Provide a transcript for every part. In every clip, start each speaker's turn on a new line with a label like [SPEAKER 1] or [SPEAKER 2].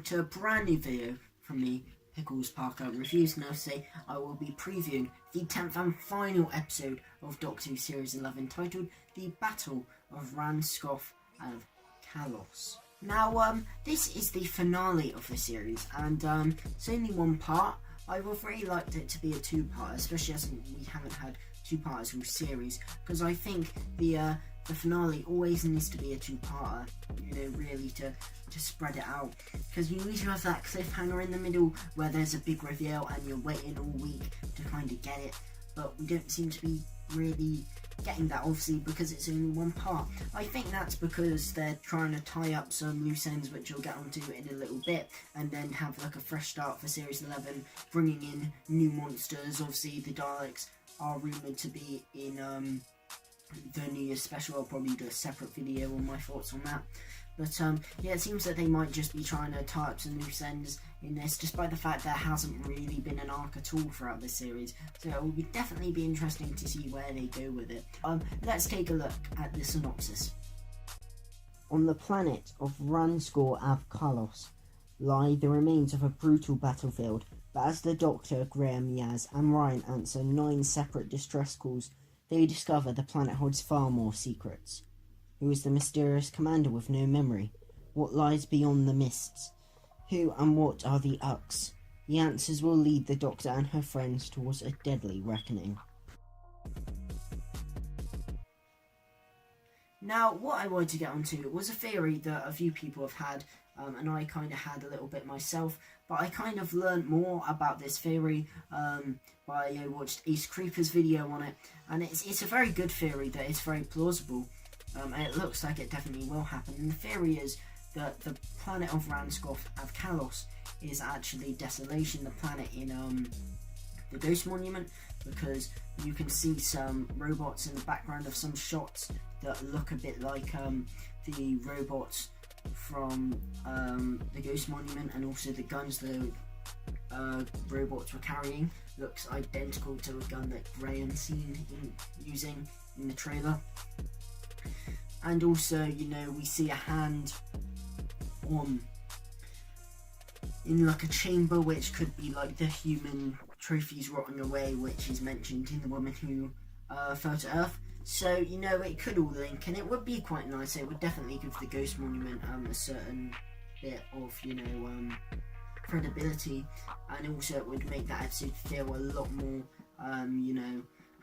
[SPEAKER 1] to a brand new video from me, Pickles Parker Reviews, and today I will be previewing the 10th and final episode of Doctor Who Series 11 titled The Battle of Ranskoor and Kolos. Now, this is the finale of the series, and it's only one part. I would have really liked it to be a two-part, especially as we haven't had two parts of the series, because I think the finale always needs to be a two-parter, really to spread it out, because you usually have that cliffhanger in the middle where there's a big reveal and you're waiting all week to kind of get it, but we don't seem to be really getting that, obviously, because it's only one part. I think that's because they're trying to tie up some loose ends, which we'll get onto in a little bit, and then have like a fresh start for Series 11, bringing in new monsters. Obviously the Daleks are rumoured to be in the New Year's special. I'll probably do a separate video on my thoughts on that. But yeah, it seems that they might just be trying to tie up some loose ends in this, despite the fact there hasn't really been an arc at all throughout this series. So it will definitely be interesting to see where they go with it. Let's take a look at the synopsis. On the planet of Ranskoor and Kolos lie the remains of a brutal battlefield, but as the Doctor, Graham, Yaz and Ryan answer 9 separate distress calls, they discover the planet holds far more secrets. Who is the mysterious commander with no memory? What lies beyond the mists? Who and what are the Uks? The answers will lead the Doctor and her friends towards a deadly reckoning. Now, what I wanted to get onto was a theory that a few people have had, and I kind of had a little bit myself, but I kind of learned more about this theory by watched Ace Creeper's video on it, and it's a very good theory that is very plausible. And it looks like it definitely will happen. And the theory is that the planet of Ranskoor of Kolos is actually Desolation, the planet in the Ghost Monument, because you can see some robots in the background of some shots that look a bit like the robots from the Ghost Monument, and also the guns the robots were carrying looks identical to a gun that Kreyn seen using in the trailer. And also, we see a hand in like a chamber, which could be like the human trophies rotting away, which is mentioned in The Woman Who Fell to Earth. So, it could all link, and it would be quite nice. It would definitely give the Ghost Monument a certain bit of, credibility, and also it would make that episode feel a lot more,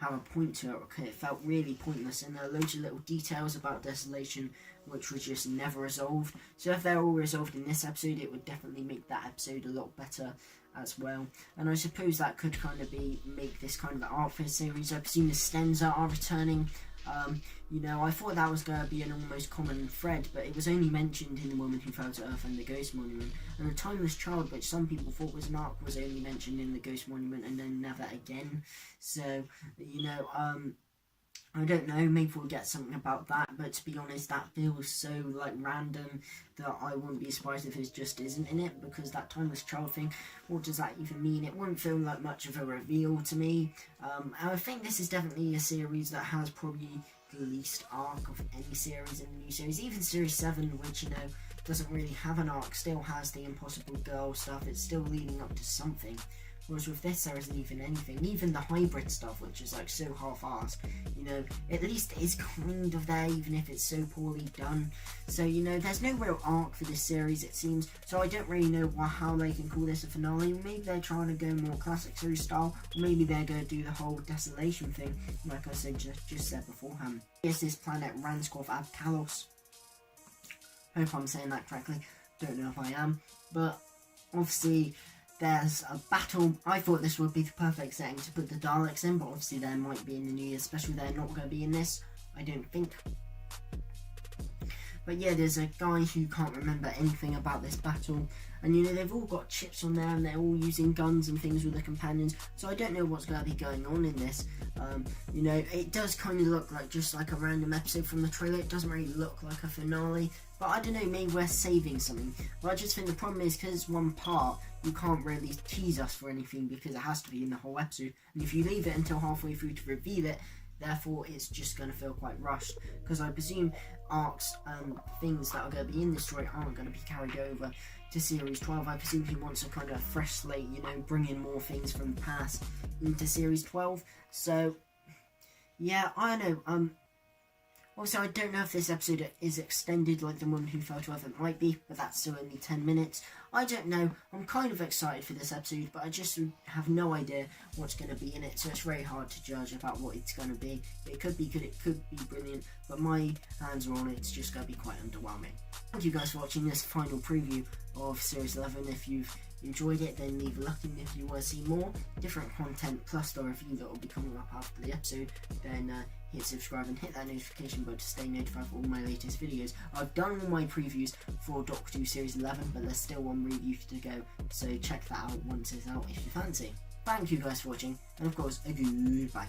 [SPEAKER 1] have a point to it, because it felt really pointless, and there are loads of little details about Desolation which were just never resolved. So if they're all resolved in this episode, it would definitely make that episode a lot better as well. And I suppose that could kind of make this kind of an arc for the series. I presume the Stenza are returning. I thought that was going to be an almost common thread, but it was only mentioned in The Woman Who Fell to Earth and the Ghost Monument. And the Timeless Child, which some people thought was an arc, was only mentioned in the Ghost Monument and then never again. So, I don't know, maybe we'll get something about that, but to be honest, that feels so, random that I wouldn't be surprised if it just isn't in it, because that Timeless Child thing, what does that even mean? It wouldn't feel like much of a reveal to me. And I think this is definitely a series that has probably the least arc of any series in the new series. Even Series 7, which, doesn't really have an arc, still has the Impossible Girl stuff. It's still leading up to something. Whereas with this, there isn't even anything. Even the hybrid stuff, which is so half-assed, at least it is kind of there, even if it's so poorly done. So, there's no real arc for this series, it seems. So I don't really know how they can call this a finale. Maybe they're trying to go more classic series style, or maybe they're going to do the whole Desolation thing, like I said, just said beforehand. Here's this planet, Ranskoor and Kolos. Hope I'm saying that correctly. Don't know if I am, but obviously there's a battle. I thought this would be the perfect setting to put the Daleks in, but obviously they might be in the New Year special. They're not going to be in this, I don't think. But yeah, there's a guy who can't remember anything about this battle, and they've all got chips on there, and they're all using guns and things with their companions, so I don't know what's going to be going on in this. It does kind of look like just like a random episode from the trailer. It doesn't really look like a finale, but I don't know, maybe we're saving something. But I just think the problem is, because it's one part, you can't really tease us for anything, because it has to be in the whole episode, and if you leave it until halfway through to reveal it, therefore it's just going to feel quite rushed, because I presume arcs and things that are going to be in this story aren't going to be carried over to Series 12. I presume he wants a kind of fresh slate, you know, bring in more things from the past into Series 12. So, yeah, I don't know. Also, I don't know if this episode is extended like the one who fell to earth. It might be, but that's still only 10 minutes. I don't know. I'm kind of excited for this episode, but I just have no idea what's going to be in it, so it's very hard to judge about what it's going to be. It could be good, it could be brilliant, but my hands are on it. It's just going to be quite underwhelming. Thank you guys for watching this final preview of Series 11. If you've enjoyed it, then leave a like, and if you want to see more different content plus the review that will be coming up after the episode, then hit subscribe and hit that notification bell to stay notified for all my latest videos. I've done all my previews for Doctor Who Series 11, but there's still one review to go, so check that out once it's out if you fancy. Thank you guys for watching, and of course, a goodbye.